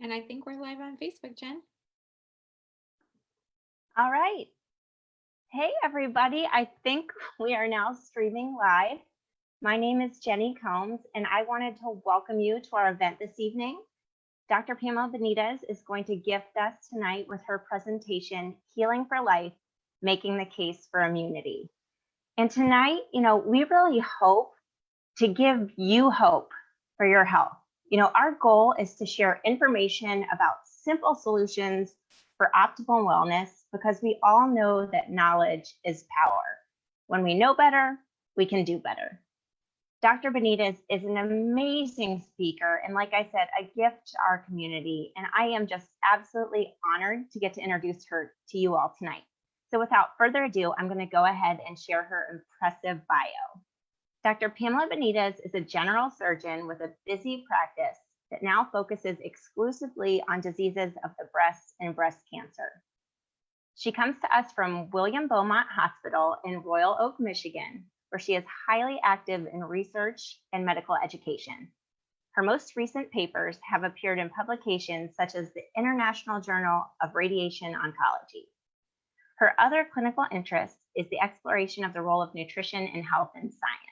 And I think we're live on Facebook, Jen. All right. Hey, everybody. I think we are now streaming live. My name is Jenny Combs, and I wanted to welcome you to our event this evening. Dr. Pamela Benitez is going to gift us tonight with her presentation, Healing for Life, Making the Case for Immunity. And tonight, we really hope to give you hope for your health. Our goal is to share information about simple solutions for optimal wellness because we all know that knowledge is power. When we know better, we can do better. Dr. Benitez is an amazing speaker, and like I said, a gift to our community, and I am just absolutely honored to get to introduce her to you all tonight. So without further ado, I'm going to go ahead and share her impressive bio. Dr. Pamela Benitez is a general surgeon with a busy practice that now focuses exclusively on diseases of the breast and breast cancer. She comes to us from William Beaumont Hospital in Royal Oak, Michigan, where she is highly active in research and medical education. Her most recent papers have appeared in publications such as the International Journal of Radiation Oncology. Her other clinical interest is the exploration of the role of nutrition in health and science.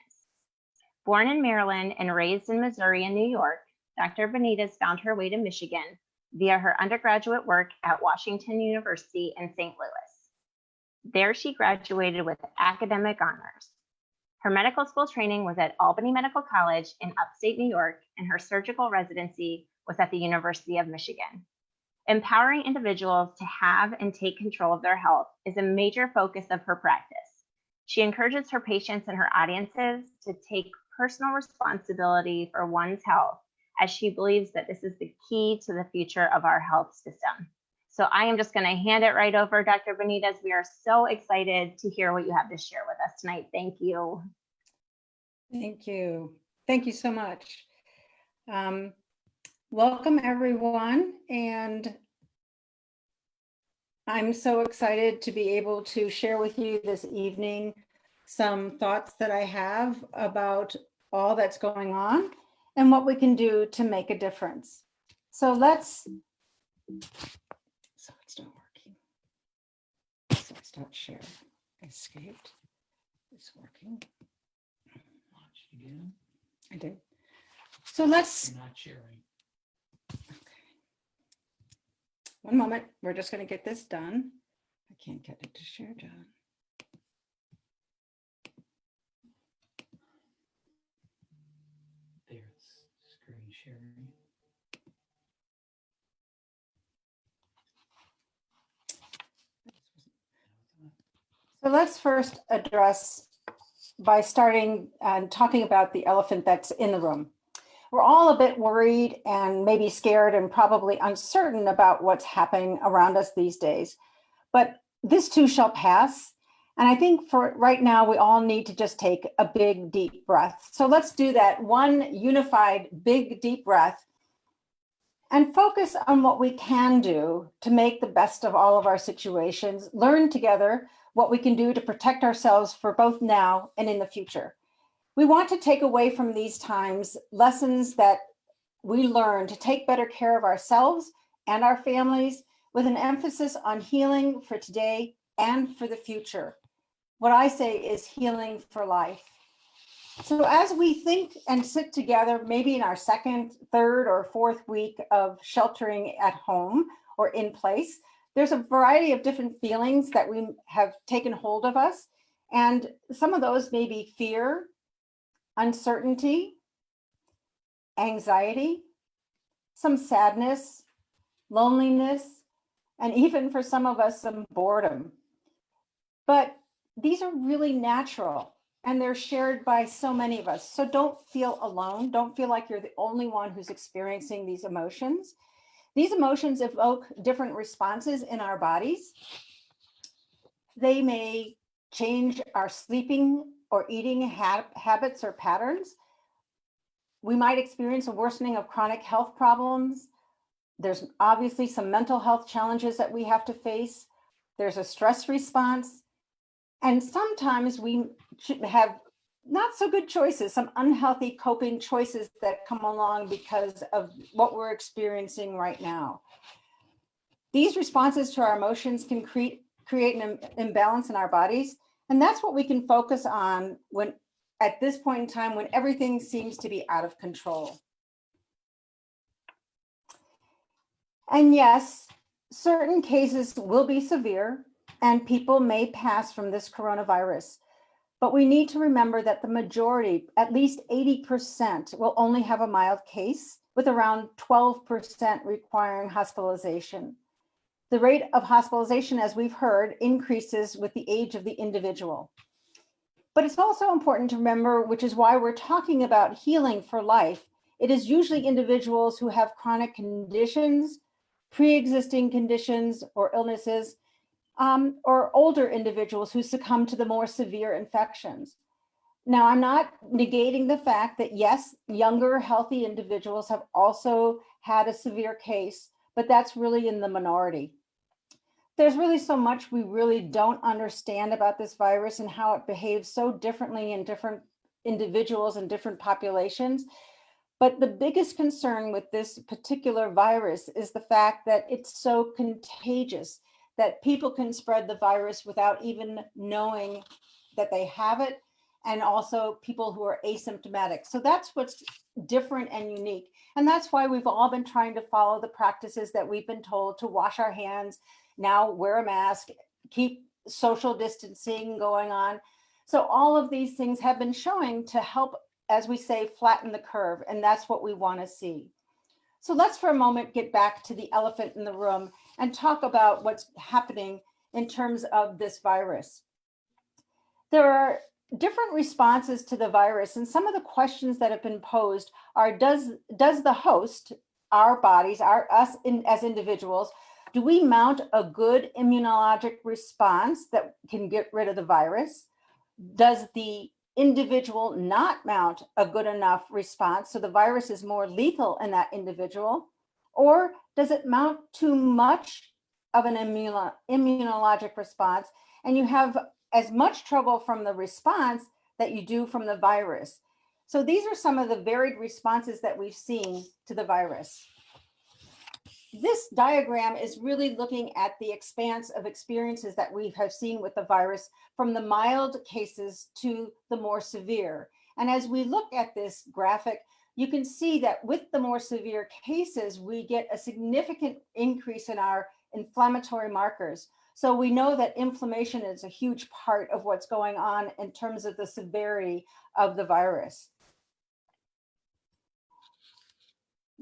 Born in Maryland and raised in Missouri and New York, Dr. Benitez found her way to Michigan via her undergraduate work at Washington University in St. Louis. There she graduated with academic honors. Her medical school training was at Albany Medical College in upstate New York, and her surgical residency was at the University of Michigan. Empowering individuals to have and take control of their health is a major focus of her practice. She encourages her patients and her audiences to take personal responsibility for one's health, as she believes that this is the key to the future of our health system. So I am just going to hand it right over, Dr. Benitez. We are so excited to hear what you have to share with us tonight. Thank you. Thank you. Thank you so much. Welcome, everyone. And I'm so excited to be able to share with you this evening some thoughts that I have about all that's going on and what we can do to make a difference. So it's not working. So I stopped sharing. Escaped. It's working. Launch again. I did. So let's. You're not sharing. Okay. One moment. We're just going to get this done. I can't get it to share done. There's screen sharing. So let's first address by starting and talking about the elephant that's in the room. We're all a bit worried and maybe scared and probably uncertain about what's happening around us these days, but this too shall pass. And I think for right now, we all need to just take a big, deep breath. So let's do that one unified, big, deep breath and focus on what we can do to make the best of all of our situations, learn together what we can do to protect ourselves for both now and in the future. We want to take away from these times lessons that we learn to take better care of ourselves and our families with an emphasis on healing for today and for the future. What I say is healing for life. So as we think and sit together, maybe in our second, third, or fourth week of sheltering at home or in place, there's a variety of different feelings that we have taken hold of us. And some of those may be fear, uncertainty, anxiety, some sadness, loneliness, and even for some of us, some boredom. But these are really natural and they're shared by so many of us. So don't feel alone. Don't feel like you're the only one who's experiencing these emotions. These emotions evoke different responses in our bodies. They may change our sleeping or eating habits or patterns. We might experience a worsening of chronic health problems. There's obviously some mental health challenges that we have to face. There's a stress response. And sometimes we should have not so good choices, some unhealthy coping choices that come along because of what we're experiencing right now. These responses to our emotions can create an imbalance in our bodies. And that's what we can focus on when at this point in time when everything seems to be out of control. And yes, certain cases will be severe and people may pass from this coronavirus. But we need to remember that the majority, at least 80%, will only have a mild case, with around 12% requiring hospitalization. The rate of hospitalization, as we've heard, increases with the age of the individual. But it's also important to remember, which is why we're talking about healing for life, it is usually individuals who have chronic conditions, pre-existing conditions or illnesses, or older individuals who succumb to the more severe infections. Now, I'm not negating the fact that yes, younger, healthy individuals have also had a severe case, but that's really in the minority. There's really so much we really don't understand about this virus and how it behaves so differently in different individuals and different populations. But the biggest concern with this particular virus is the fact that it's so contagious, that people can spread the virus without even knowing that they have it, and also people who are asymptomatic. So that's what's different and unique. And that's why we've all been trying to follow the practices that we've been told to wash our hands, now wear a mask, keep social distancing going on. So all of these things have been showing to help, as we say, flatten the curve. And that's what we want to see. So let's for a moment get back to the elephant in the room and talk about what's happening in terms of this virus. There are different responses to the virus, and some of the questions that have been posed are, does the host, our bodies, us as individuals, do we mount a good immunologic response that can get rid of the virus? Does the individual not mount a good enough response so the virus is more lethal in that individual? Or does it mount too much of an immunologic response and you have as much trouble from the response that you do from the virus? So these are some of the varied responses that we've seen to the virus. This diagram is really looking at the expanse of experiences that we have seen with the virus, from the mild cases to the more severe. And as we look at this graphic, you can see that with the more severe cases, we get a significant increase in our inflammatory markers. So we know that inflammation is a huge part of what's going on in terms of the severity of the virus.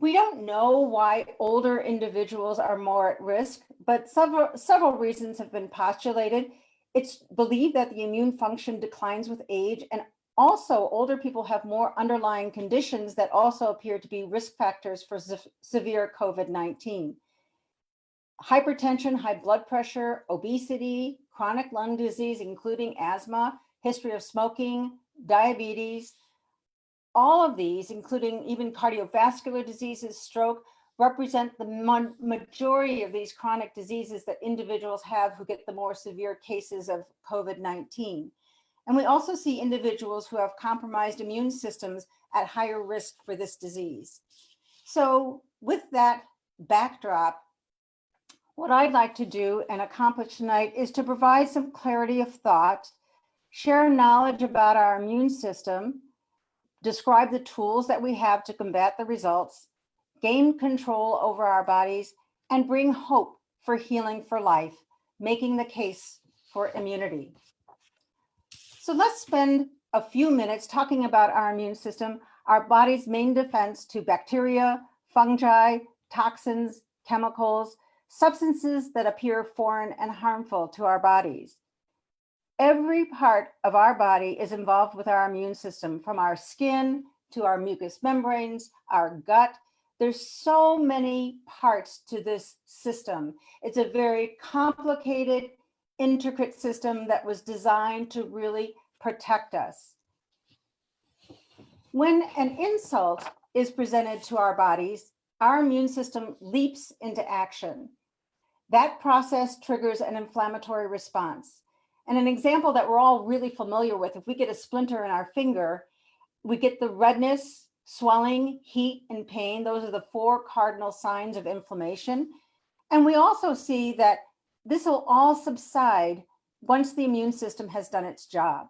We don't know why older individuals are more at risk, but several reasons have been postulated. It's believed that the immune function declines with age, and also older people have more underlying conditions that also appear to be risk factors for severe COVID-19. Hypertension, high blood pressure, obesity, chronic lung disease, including asthma, history of smoking, diabetes, all of these, including even cardiovascular diseases, stroke, represent the majority of these chronic diseases that individuals have who get the more severe cases of COVID-19. And we also see individuals who have compromised immune systems at higher risk for this disease. So with that backdrop, what I'd like to do and accomplish tonight is to provide some clarity of thought, share knowledge about our immune system, describe the tools that we have to combat the results, gain control over our bodies, and bring hope for healing for life, making the case for immunity. So let's spend a few minutes talking about our immune system, our body's main defense to bacteria, fungi, toxins, chemicals, substances that appear foreign and harmful to our bodies. Every part of our body is involved with our immune system, from our skin to our mucous membranes, our gut. There's so many parts to this system. It's a very complicated, intricate system that was designed to really protect us. When an insult is presented to our bodies, our immune system leaps into action. That process triggers an inflammatory response. And an example that we're all really familiar with, if we get a splinter in our finger, we get the redness, swelling, heat, and pain. Those are the 4 cardinal signs of inflammation. And we also see that this will all subside once the immune system has done its job.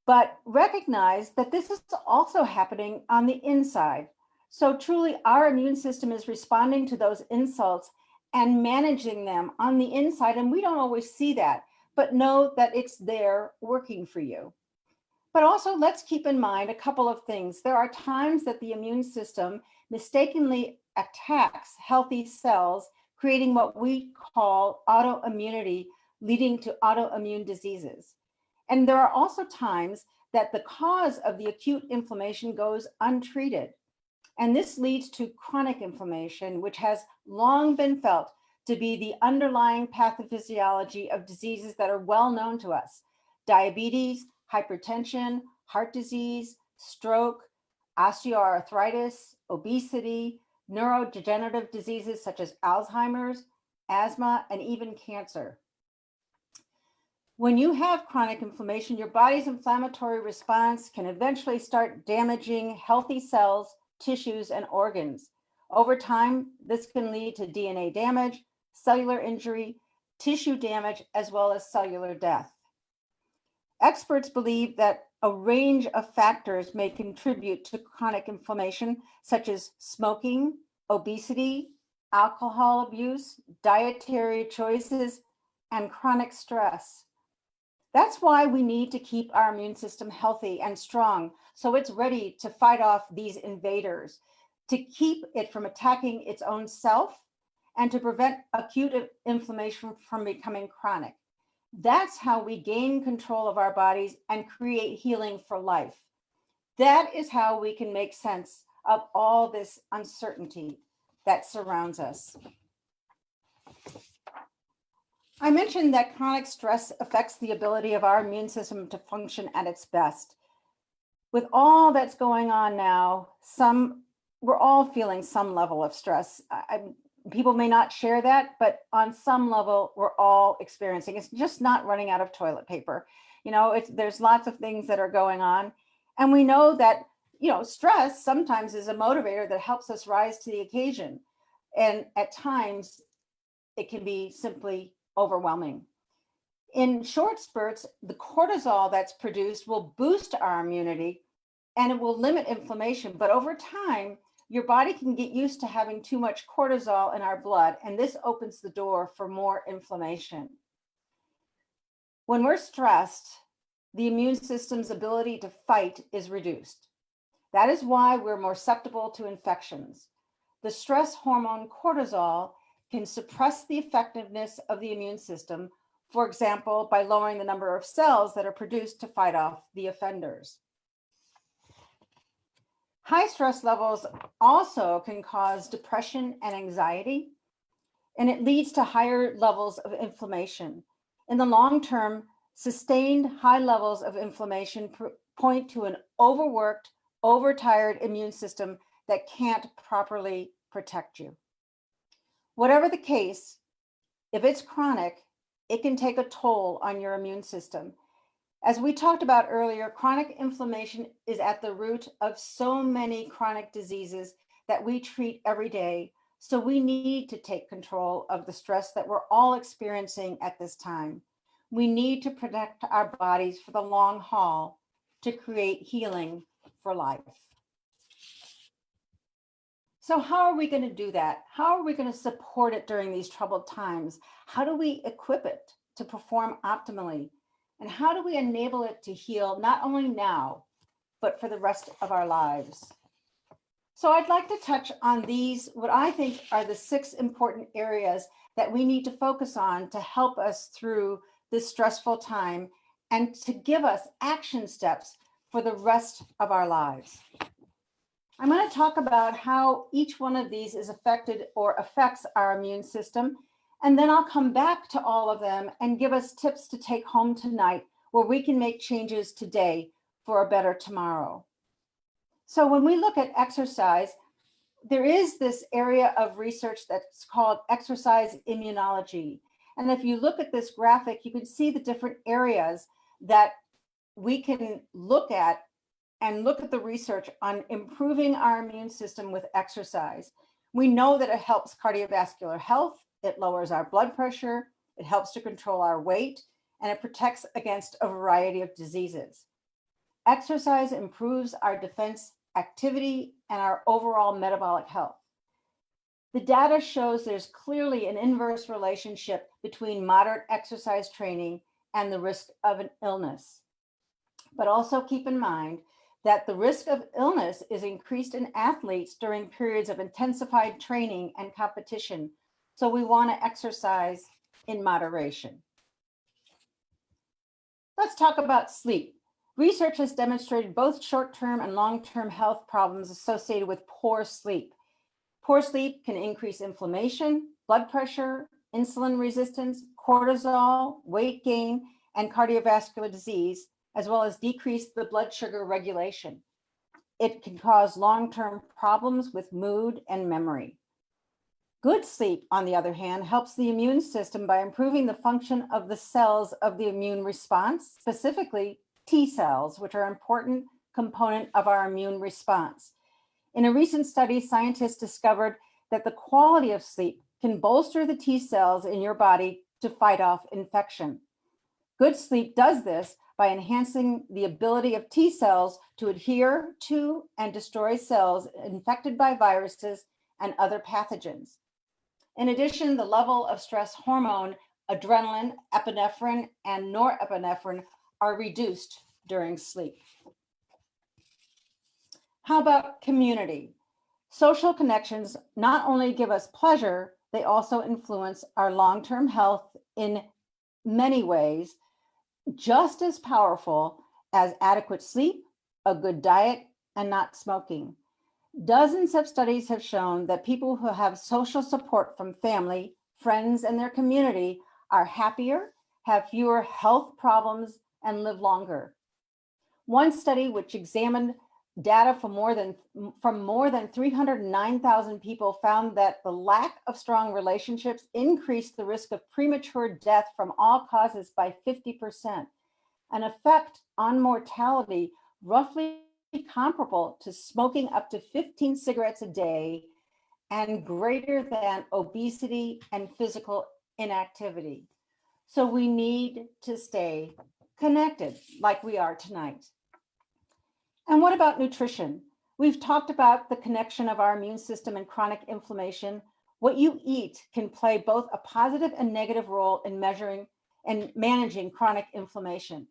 But recognize that this is also happening on the inside. So truly our immune system is responding to those insults and managing them on the inside. And we don't always see that, but know that it's there working for you. But also let's keep in mind a couple of things. There are times that the immune system mistakenly attacks healthy cells, creating what we call autoimmunity, leading to autoimmune diseases. And there are also times that the cause of the acute inflammation goes untreated. And this leads to chronic inflammation, which has long been felt to be the underlying pathophysiology of diseases that are well known to us: diabetes, hypertension, heart disease, stroke, osteoarthritis, obesity, neurodegenerative diseases such as Alzheimer's, asthma, and even cancer. When you have chronic inflammation, your body's inflammatory response can eventually start damaging healthy cells, tissues, and organs. Over time, this can lead to DNA damage, cellular injury, tissue damage, as well as cellular death. Experts believe that a range of factors may contribute to chronic inflammation, such as smoking, obesity, alcohol abuse, dietary choices, and chronic stress. That's why we need to keep our immune system healthy and strong, so it's ready to fight off these invaders, to keep it from attacking its own self, and to prevent acute inflammation from becoming chronic. That's how we gain control of our bodies and create healing for life. That is how we can make sense of all this uncertainty that surrounds us. I mentioned that chronic stress affects the ability of our immune system to function at its best. With all that's going on now, we're all feeling some level of stress. People may not share that, but on some level, we're all experiencing. It's just not running out of toilet paper. There's lots of things that are going on. And we know that, stress sometimes is a motivator that helps us rise to the occasion. And at times, it can be simply overwhelming. In short spurts, the cortisol that's produced will boost our immunity and it will limit inflammation. But over time, your body can get used to having too much cortisol in our blood, and this opens the door for more inflammation. When we're stressed, the immune system's ability to fight is reduced. That is why we're more susceptible to infections. The stress hormone cortisol can suppress the effectiveness of the immune system, for example, by lowering the number of cells that are produced to fight off the offenders. High stress levels also can cause depression and anxiety, and it leads to higher levels of inflammation. In the long term, sustained high levels of inflammation point to an overworked, overtired immune system that can't properly protect you. Whatever the case, if it's chronic, it can take a toll on your immune system. As we talked about earlier, chronic inflammation is at the root of so many chronic diseases that we treat every day. So we need to take control of the stress that we're all experiencing at this time. We need to protect our bodies for the long haul to create healing for life. So how are we going to do that? How are we going to support it during these troubled times? How do we equip it to perform optimally? And how do we enable it to heal not only now, but for the rest of our lives? So I'd like to touch on these, what I think are the 6 important areas that we need to focus on to help us through this stressful time and to give us action steps for the rest of our lives. I'm going to talk about how each one of these is affected or affects our immune system. And then I'll come back to all of them and give us tips to take home tonight where we can make changes today for a better tomorrow. So when we look at exercise, there is this area of research that's called exercise immunology. And if you look at this graphic, you can see the different areas that we can look at and look at the research on improving our immune system with exercise. We know that it helps cardiovascular health, it lowers our blood pressure, it helps to control our weight, and it protects against a variety of diseases. Exercise improves our defense activity and our overall metabolic health. The data shows there's clearly an inverse relationship between moderate exercise training and the risk of an illness. But also keep in mind that the risk of illness is increased in athletes during periods of intensified training and competition. So we want to exercise in moderation. Let's talk about sleep. Research has demonstrated both short-term and long-term health problems associated with poor sleep. Poor sleep can increase inflammation, blood pressure, insulin resistance, cortisol, weight gain, and cardiovascular disease, as well as decrease the blood sugar regulation. It can cause long-term problems with mood and memory. Good sleep, on the other hand, helps the immune system by improving the function of the cells of the immune response, specifically T cells, which are an important component of our immune response. In a recent study, scientists discovered that the quality of sleep can bolster the T cells in your body to fight off infection. Good sleep does this by enhancing the ability of T cells to adhere to and destroy cells infected by viruses and other pathogens. In addition, the level of stress hormone, adrenaline, epinephrine, and norepinephrine are reduced during sleep. How about community? Social connections not only give us pleasure, they also influence our long-term health in many ways, just as powerful as adequate sleep, a good diet, and not smoking. Dozens of studies have shown that people who have social support from family, friends, and their community are happier, have fewer health problems, and live longer. One study, which examined data from more than 309,000 people, found that the lack of strong relationships increased the risk of premature death from all causes by 50%, an effect on mortality roughly comparable to smoking up to 15 cigarettes a day and greater than obesity and physical inactivity. So we need to stay connected like we are tonight. And what about nutrition? We've talked about the connection of our immune system and chronic inflammation. What you eat can play both a positive and negative role in measuring and managing chronic inflammation.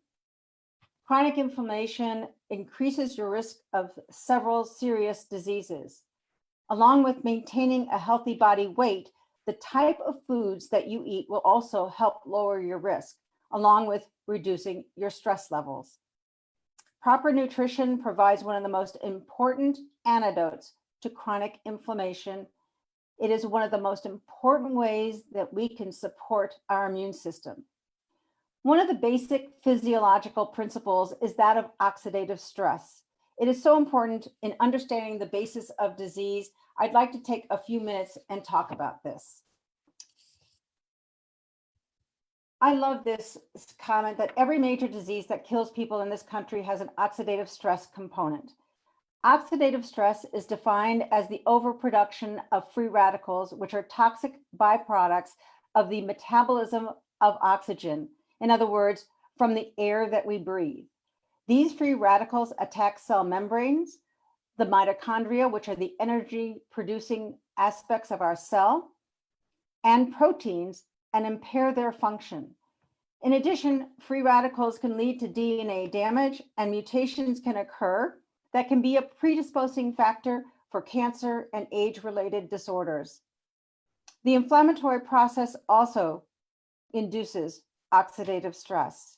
Chronic inflammation increases your risk of several serious diseases. Along with maintaining a healthy body weight, the type of foods that you eat will also help lower your risk, along with reducing your stress levels. Proper nutrition provides one of the most important antidotes to chronic inflammation. It is one of the most important ways that we can support our immune system. One of the basic physiological principles is that of oxidative stress. It is so important in understanding the basis of disease. I'd like to take a few minutes and talk about this. I love this comment that every major disease that kills people in this country has an oxidative stress component. Oxidative stress is defined as the overproduction of free radicals, which are toxic byproducts of the metabolism of oxygen. In other words, from the air that we breathe. These free radicals attack cell membranes, the mitochondria, which are the energy producing aspects of our cell, and proteins, and impair their function. In addition, free radicals can lead to DNA damage, and mutations can occur that can be a predisposing factor for cancer and age-related disorders. The inflammatory process also induces oxidative stress.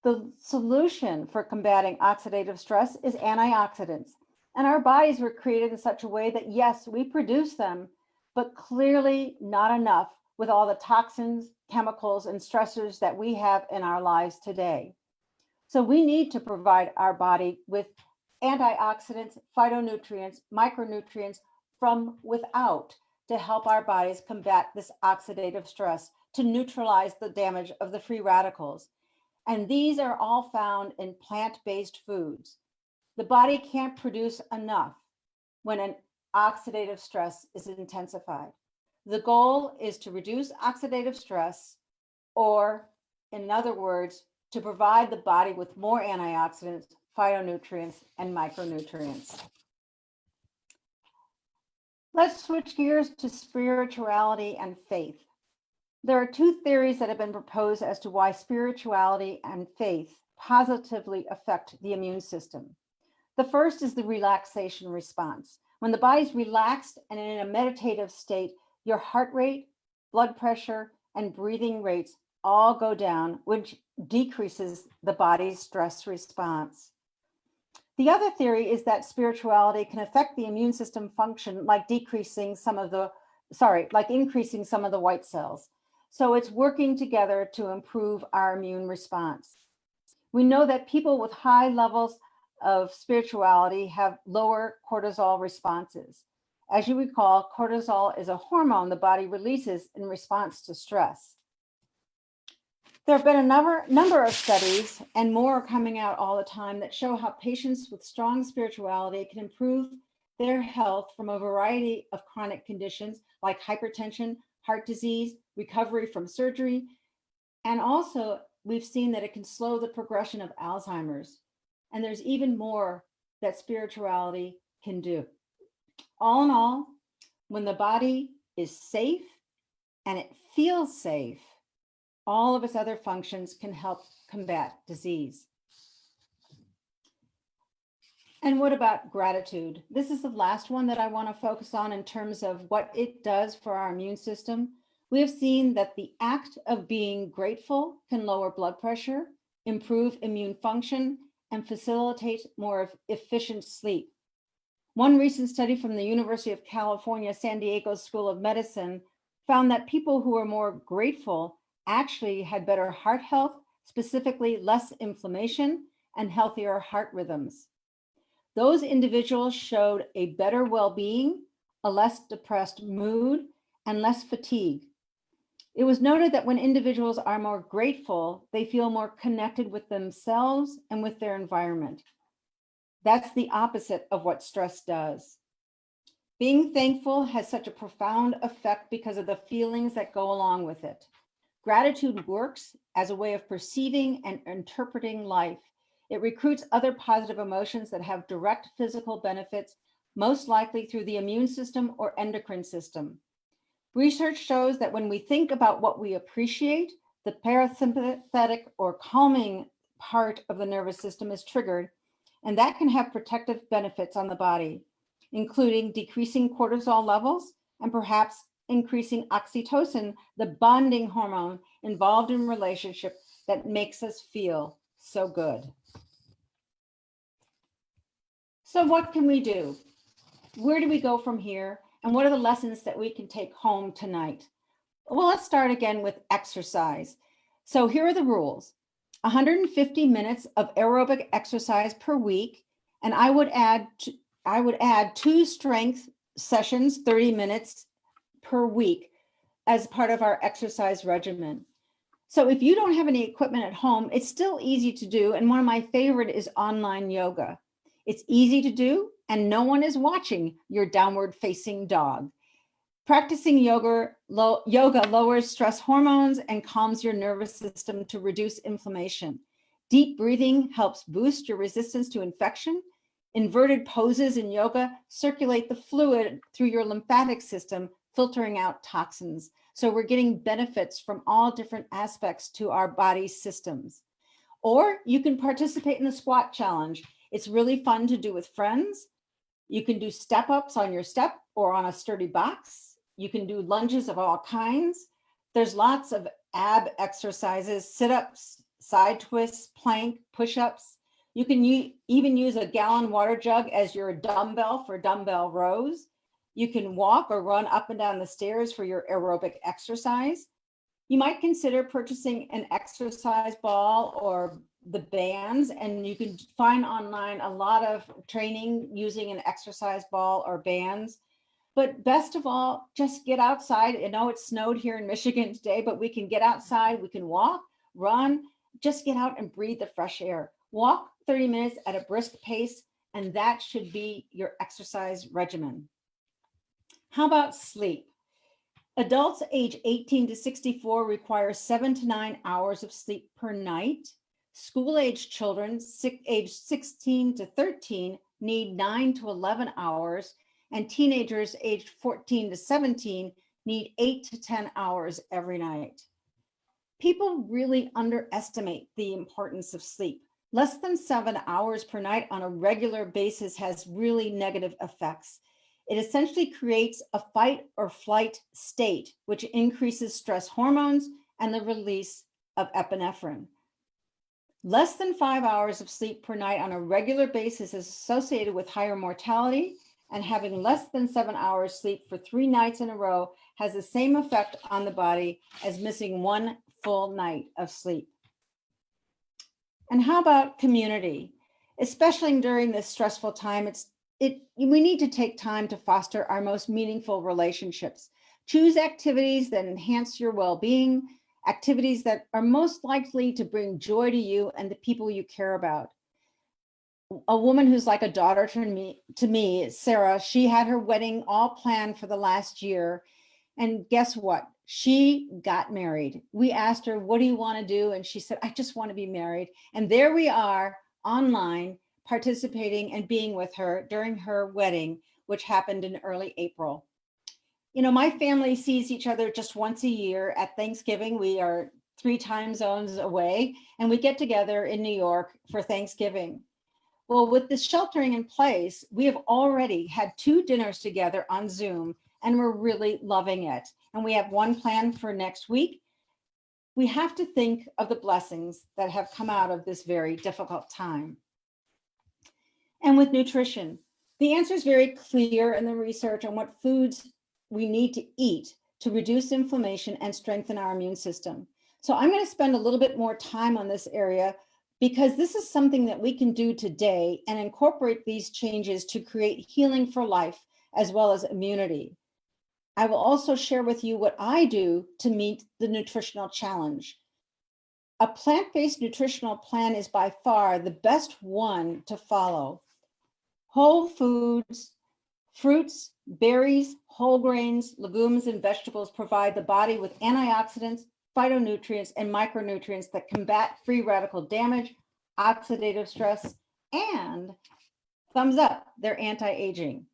The solution for combating oxidative stress is antioxidants, and our bodies were created in such a way that, yes, we produce them, but clearly not enough with all the toxins, chemicals, and stressors that we have in our lives today. So we need to provide our body with antioxidants, phytonutrients, micronutrients from without to help our bodies combat this oxidative stress, to neutralize the damage of the free radicals. And these are all found in plant-based foods. The body can't produce enough when an oxidative stress is intensified. The goal is to reduce oxidative stress, or in other words, to provide the body with more antioxidants, phytonutrients, and micronutrients. Let's switch gears to spirituality and faith. There are two theories that have been proposed as to why spirituality and faith positively affect the immune system. The first is the relaxation response. When the body's relaxed and in a meditative state, your heart rate, blood pressure, and breathing rates all go down, which decreases the body's stress response. The other theory is that spirituality can affect the immune system function like increasing some of the white cells. So it's working together to improve our immune response. We know that people with high levels of spirituality have lower cortisol responses. As you recall, cortisol is a hormone the body releases in response to stress. There have been a number of studies, and more are coming out all the time, that show how patients with strong spirituality can improve their health from a variety of chronic conditions like hypertension, heart disease, recovery from surgery, and also we've seen that it can slow the progression of Alzheimer's. And there's even more that spirituality can do. All in all, when the body is safe and it feels safe, all of its other functions can help combat disease. And what about gratitude? This is the last one that I want to focus on in terms of what it does for our immune system. We have seen that the act of being grateful can lower blood pressure, improve immune function, and facilitate more efficient sleep. One recent study from the University of California, San Diego School of Medicine found that people who were more grateful actually had better heart health, specifically less inflammation and healthier heart rhythms. Those individuals showed a better well-being, a less depressed mood, and less fatigue. It was noted that when individuals are more grateful, they feel more connected with themselves and with their environment. That's the opposite of what stress does. Being thankful has such a profound effect because of the feelings that go along with it. Gratitude works as a way of perceiving and interpreting life. It recruits other positive emotions that have direct physical benefits, most likely through the immune system or endocrine system. Research shows that when we think about what we appreciate, the parasympathetic or calming part of the nervous system is triggered, and that can have protective benefits on the body, including decreasing cortisol levels and perhaps increasing oxytocin, the bonding hormone involved in relationship that makes us feel so good. So what can we do? Where do we go from here? And what are the lessons that we can take home tonight? Well, let's start again with exercise. So here are the rules. 150 minutes of aerobic exercise per week, and I would add 2 strength sessions, 30 minutes per week as part of our exercise regimen. So if you don't have any equipment at home, it's still easy to do. And one of my favorite is online yoga. It's easy to do, and no one is watching your downward facing dog. Practicing yoga lowers stress hormones and calms your nervous system to reduce inflammation. Deep breathing helps boost your resistance to infection. Inverted poses in yoga circulate the fluid through your lymphatic system, filtering out toxins. So we're getting benefits from all different aspects to our body systems. Or you can participate in the squat challenge. It's really fun to do with friends. You can do step ups on your step or on a sturdy box. You can do lunges of all kinds. There's lots of ab exercises, sit-ups, side twists, plank, push-ups. You can even use a gallon water jug as your dumbbell for dumbbell rows. You can walk or run up and down the stairs for your aerobic exercise. You might consider purchasing an exercise ball or the bands, and you can find online a lot of training using an exercise ball or bands. But best of all, just get outside. I know it snowed here in Michigan today, but we can get outside, we can walk, run, just get out and breathe the fresh air. Walk 30 minutes at a brisk pace, and that should be your exercise regimen. How about sleep? Adults age 18 to 64 require 7 to 9 hours of sleep per night. School-age children age 16 to 13 need 9 to 11 hours, and teenagers aged 14 to 17 need 8 to 10 hours every night. People really underestimate the importance of sleep. Less than 7 hours per night on a regular basis has really negative effects. It essentially creates a fight or flight state, which increases stress hormones and the release of epinephrine. Less than 5 hours of sleep per night on a regular basis is associated with higher mortality, and having less than 7 hours sleep for 3 nights in a row has the same effect on the body as missing 1 full night of sleep. And how about community? Especially during this stressful time, we need to take time to foster our most meaningful relationships. Choose activities that enhance your well-being, activities that are most likely to bring joy to you and the people you care about. A woman who's like a daughter to me, Sarah, she had her wedding all planned for the last year. And guess what? She got married. We asked her, what do you want to do? And she said, I just want to be married. And there we are online, participating and being with her during her wedding, which happened in early April. You know, my family sees each other just once a year at Thanksgiving. We are 3 time zones away, and we get together in New York for Thanksgiving. Well, with the sheltering in place, we have already had 2 dinners together on Zoom, and we're really loving it. And we have one planned for next week. We have to think of the blessings that have come out of this very difficult time. And with nutrition, the answer is very clear in the research on what foods we need to eat to reduce inflammation and strengthen our immune system. So I'm going to spend a little bit more time on this area because this is something that we can do today and incorporate these changes to create healing for life as well as immunity. I will also share with you what I do to meet the nutritional challenge. A plant-based nutritional plan is by far the best one to follow. Whole foods, fruits, berries, whole grains, legumes, and vegetables provide the body with antioxidants, phytonutrients, and micronutrients that combat free radical damage, oxidative stress, and thumbs up, they're anti-aging.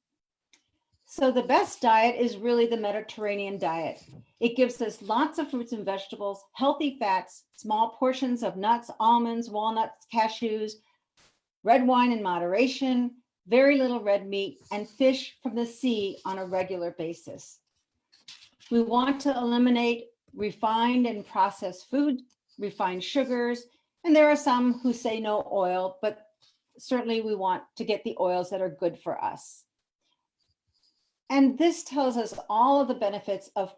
So the best diet is really the Mediterranean diet. It gives us lots of fruits and vegetables, healthy fats, small portions of nuts, almonds, walnuts, cashews, red wine in moderation, very little red meat, and fish from the sea on a regular basis. We want to eliminate refined and processed food, refined sugars, and there are some who say no oil, but certainly we want to get the oils that are good for us. And this tells us all of the benefits of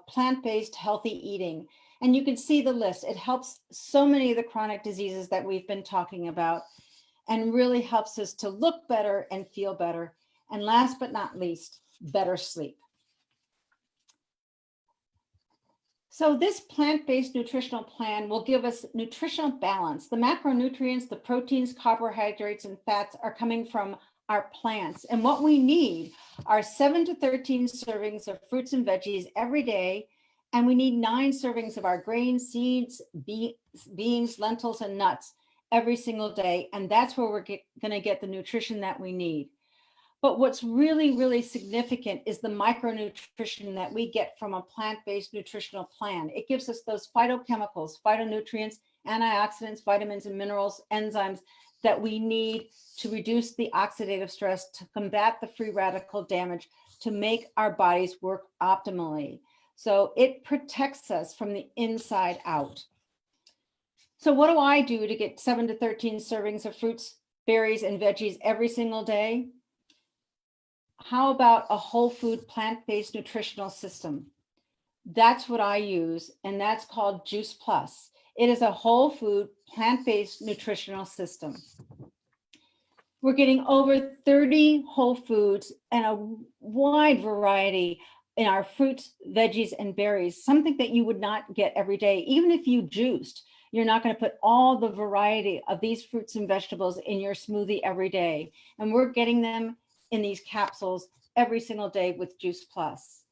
plant-based healthy eating. And you can see the list. It helps so many of the chronic diseases that we've been talking about and really helps us to look better and feel better. And last but not least, better sleep. So this plant-based nutritional plan will give us nutritional balance. The macronutrients, the proteins, carbohydrates, and fats are coming from our plants. And what we need are 7 to 13 servings of fruits and veggies every day. And we need 9 servings of our grains, seeds, beans, lentils, and nuts every single day. And that's where we're going to get the nutrition that we need. But what's really, really significant is the micronutrition that we get from a plant-based nutritional plan. It gives us those phytochemicals, phytonutrients, antioxidants, vitamins and minerals, enzymes that we need to reduce the oxidative stress, to combat the free radical damage, to make our bodies work optimally. So it protects us from the inside out. So what do I do to get 7 to 13 servings of fruits, berries, and veggies every single day? How about a whole food plant-based nutritional system? That's what I use, and that's called Juice Plus. It is a whole food plant-based nutritional system. We're getting over 30 whole foods and a wide variety in our fruits, veggies, and berries, something that you would not get every day. Even if you juiced, you're not going to put all the variety of these fruits and vegetables in your smoothie every day. And we're getting them in these capsules every single day with Juice Plus.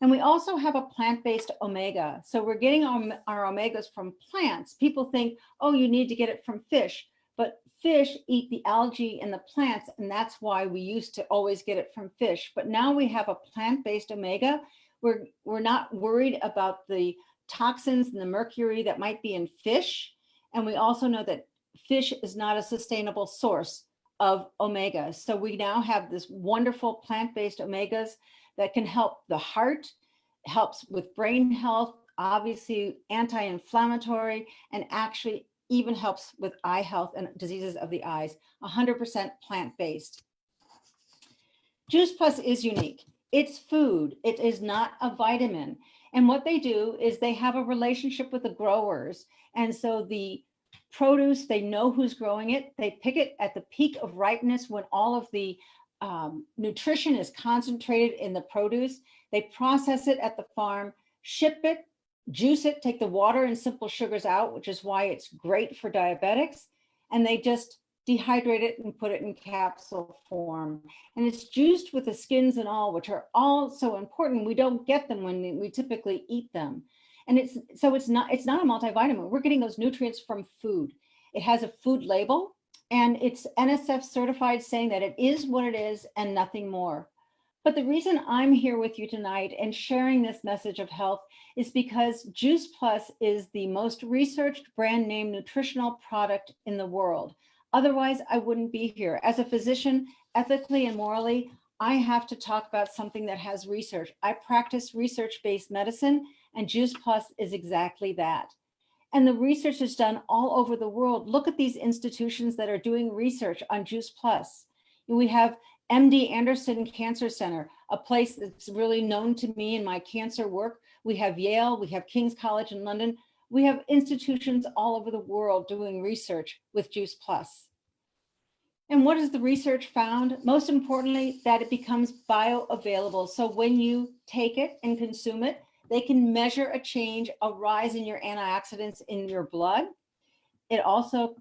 And we also have a plant-based omega. So we're getting our omegas from plants. People think, oh, you need to get it from fish. But fish eat the algae and the plants, and that's why we used to always get it from fish. But now we have a plant-based omega. We're not worried about the toxins and the mercury that might be in fish. And we also know that fish is not a sustainable source of omega. So we now have this wonderful plant-based omegas that can help the heart, helps with brain health, obviously anti-inflammatory, and actually even helps with eye health and diseases of the eyes, 100% plant-based. Juice Plus is unique. It's food. It is not a vitamin. And what they do is they have a relationship with the growers. And so the produce, they know who's growing it. They pick it at the peak of ripeness when all of the nutrition is concentrated in the produce. They process it at the farm, ship it, juice it, take the water and simple sugars out, which is why it's great for diabetics. And they just dehydrate it and put it in capsule form. And it's juiced with the skins and all, which are all so important. We don't get them when we typically eat them. And it's not a multivitamin. We're getting those nutrients from food. It has a food label, and it's NSF certified, saying that it is what it is and nothing more. But the reason I'm here with you tonight and sharing this message of health is because Juice Plus is the most researched brand name nutritional product in the world. Otherwise, I wouldn't be here. As a physician, ethically and morally, I have to talk about something that has research. I practice research-based medicine, and Juice Plus is exactly that. And the research is done all over the world. Look at these institutions that are doing research on Juice Plus. We have MD Anderson Cancer Center, a place that's really known to me in my cancer work. We have Yale, we have King's College in London. We have institutions all over the world doing research with Juice Plus. And what has the research found? Most importantly, that it becomes bioavailable. So when you take it and consume it, they can measure a change, a rise in your antioxidants in your blood. It also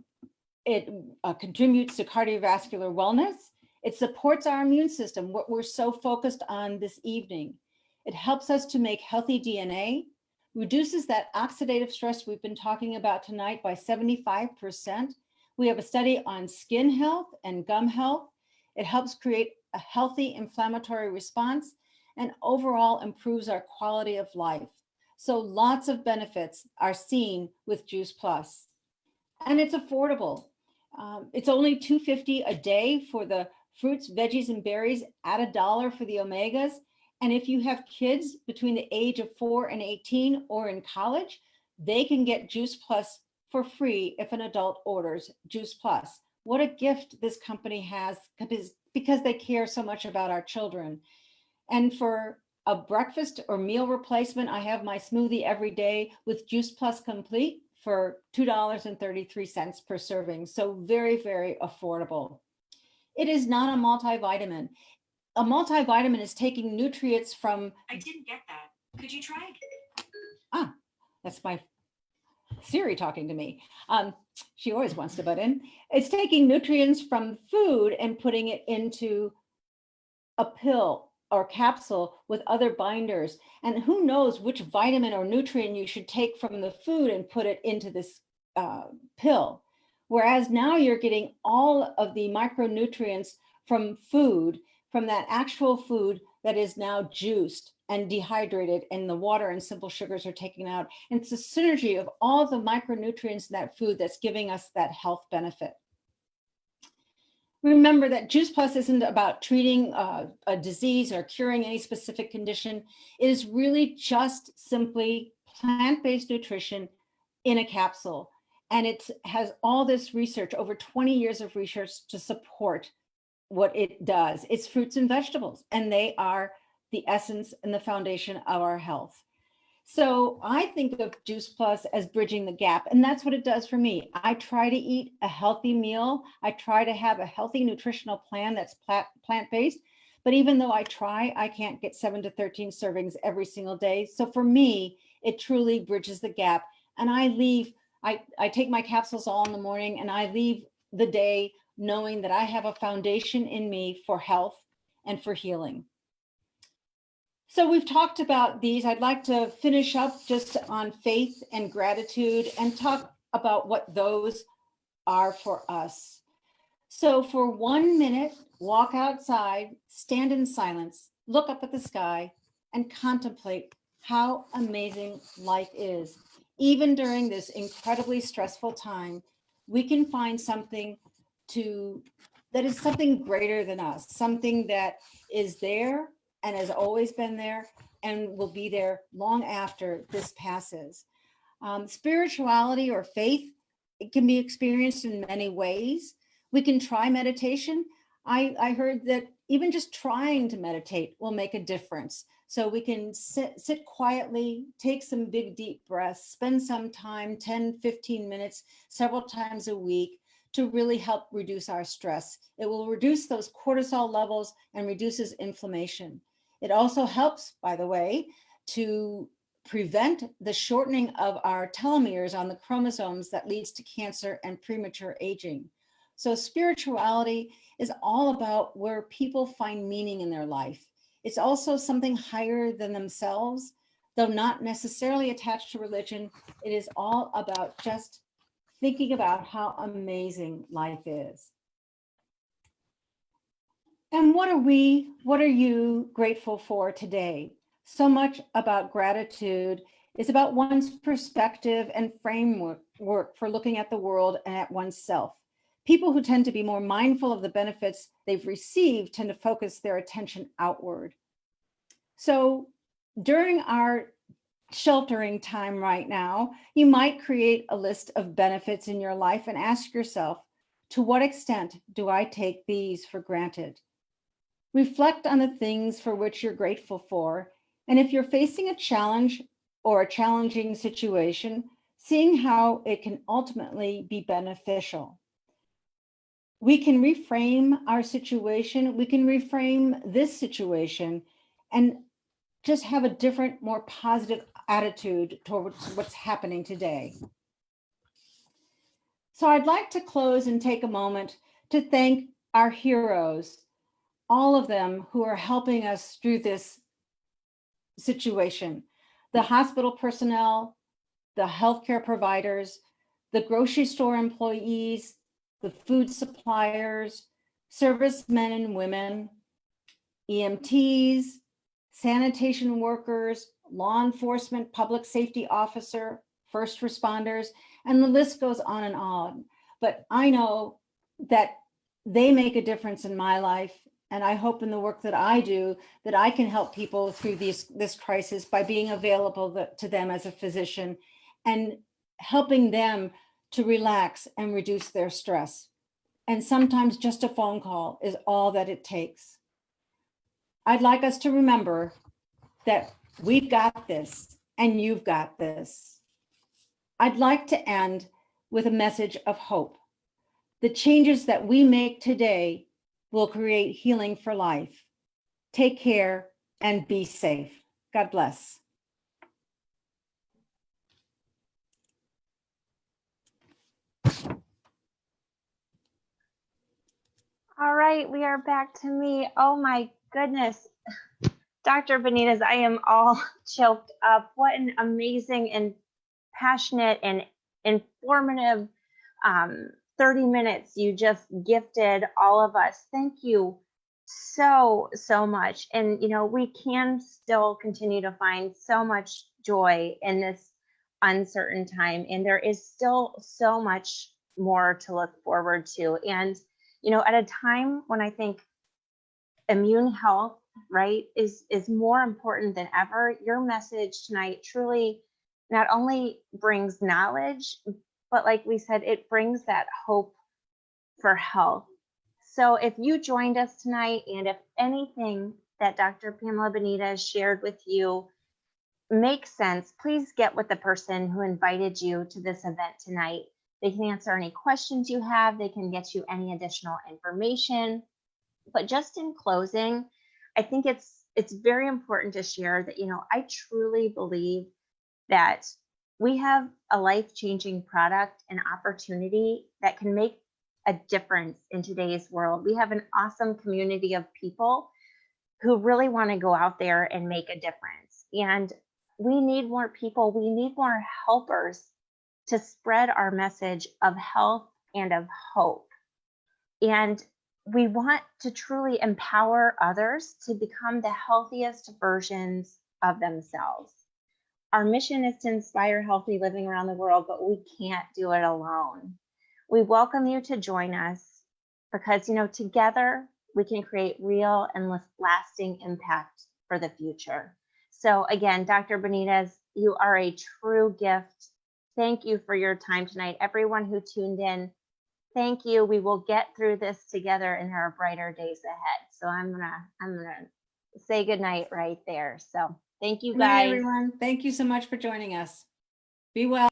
contributes to cardiovascular wellness. It supports our immune system, what we're so focused on this evening. It helps us to make healthy DNA, reduces that oxidative stress we've been talking about tonight by 75%. We have a study on skin health and gum health. It helps create a healthy inflammatory response and overall improves our quality of life. So lots of benefits are seen with Juice Plus. And it's affordable. It's only $2.50 a day for the fruits, veggies, and berries, at $1 for the omegas. And if you have kids between the age of 4 and 18 or in college, they can get Juice Plus for free if an adult orders Juice Plus. What a gift this company has, because they care so much about our children. And for a breakfast or meal replacement, I have my smoothie every day with Juice Plus Complete for $2.33 per serving. So very, very affordable. It is not a multivitamin. A multivitamin is taking nutrients from... I didn't get that. Could you try again? Ah, that's my Siri talking to me. She always wants to butt in. It's taking nutrients from food and putting it into a pill or capsule with other binders. And who knows which vitamin or nutrient you should take from the food and put it into this pill. Whereas now you're getting all of the micronutrients from food, from that actual food that is now juiced and dehydrated, and the water and simple sugars are taken out. And it's a synergy of all the micronutrients in that food that's giving us that health benefit. Remember that Juice Plus isn't about treating a disease or curing any specific condition. It is really just simply plant-based nutrition in a capsule. And it has all this research, over 20 years of research to support what it does. It's fruits and vegetables, and they are the essence and the foundation of our health. So I think of Juice Plus as bridging the gap, and that's what it does for me. I try to eat a healthy meal. I try to have a healthy nutritional plan that's plant-based. But even though I try, I can't get 7 to 13 servings every single day. So for me, it truly bridges the gap. And I take my capsules all in the morning, and I leave the day knowing that I have a foundation in me for health and for healing. So we've talked about these. I'd like to finish up just on faith and gratitude and talk about what those are for us. So for 1 minute, walk outside, stand in silence, look up at the sky, and contemplate how amazing life is. Even during this incredibly stressful time, we can find something that is something greater than us, something that is there and has always been there and will be there long after this passes. Spirituality or faith, it can be experienced in many ways. We can try meditation. I heard that even just trying to meditate will make a difference. So we can sit quietly, take some big deep breaths, spend some time, 10, 15 minutes, several times a week, to really help reduce our stress. It will reduce those cortisol levels and reduces inflammation. It also helps, by the way, to prevent the shortening of our telomeres on the chromosomes that leads to cancer and premature aging. So spirituality is all about where people find meaning in their life. It's also something higher than themselves, though not necessarily attached to religion. It is all about just thinking about how amazing life is. And what are you grateful for today? So much about gratitude is about one's perspective and framework for looking at the world and at oneself. People who tend to be more mindful of the benefits they've received tend to focus their attention outward. So during our sheltering time right now, you might create a list of benefits in your life and ask yourself, to what extent do I take these for granted? Reflect on the things for which you're grateful for. And if you're facing a challenge or a challenging situation, seeing how it can ultimately be beneficial. We can reframe our situation. We can reframe this situation and just have a different, more positive attitude towards what's happening today. So I'd like to close and take a moment to thank our heroes, all of them who are helping us through this situation. The hospital personnel, the healthcare providers, the grocery store employees, the food suppliers, servicemen and women, EMTs, sanitation workers, law enforcement, public safety officer, first responders, and the list goes on and on. But I know that they make a difference in my life. And I hope in the work that I do, that I can help people through this crisis by being available to them as a physician and helping them to relax and reduce their stress. And sometimes just a phone call is all that it takes. I'd like us to remember that we've got this and you've got this. I'd like to end with a message of hope. The changes that we make today will create healing for life. Take care and be safe. God bless. All right, we are back to me. Oh my goodness. Dr. Benitez, I am all choked up. What an amazing and passionate and informative 30 minutes you just gifted all of us. Thank you so much. And we can still continue to find so much joy in this uncertain time, and there is still so much more to look forward to. And at a time when I think immune health, right, is more important than ever, your message tonight truly not only brings knowledge, but like we said, it brings that hope for health. So if you joined us tonight, and if anything that Dr. Pamela Benitez shared with you makes sense, please get with the person who invited you to this event tonight. They can answer any questions you have. They can get you any additional information. But just in closing, I think it's very important to share that, I truly believe that we have a life-changing product and opportunity that can make a difference in today's world. We have an awesome community of people who really want to go out there and make a difference. And we need more people. We need more helpers to spread our message of health and of hope. And we want to truly empower others to become the healthiest versions of themselves. Our mission is to inspire healthy living around the world, but we can't do it alone. We welcome you to join us because, together we can create real and lasting impact for the future. So again, Dr. Benitez, you are a true gift. Thank you for your time tonight. Everyone who tuned in, thank you. We will get through this together in our brighter days ahead. So I'm gonna say goodnight right there. So thank you Good night, guys. everyone. Thank you so much for joining us. Be well.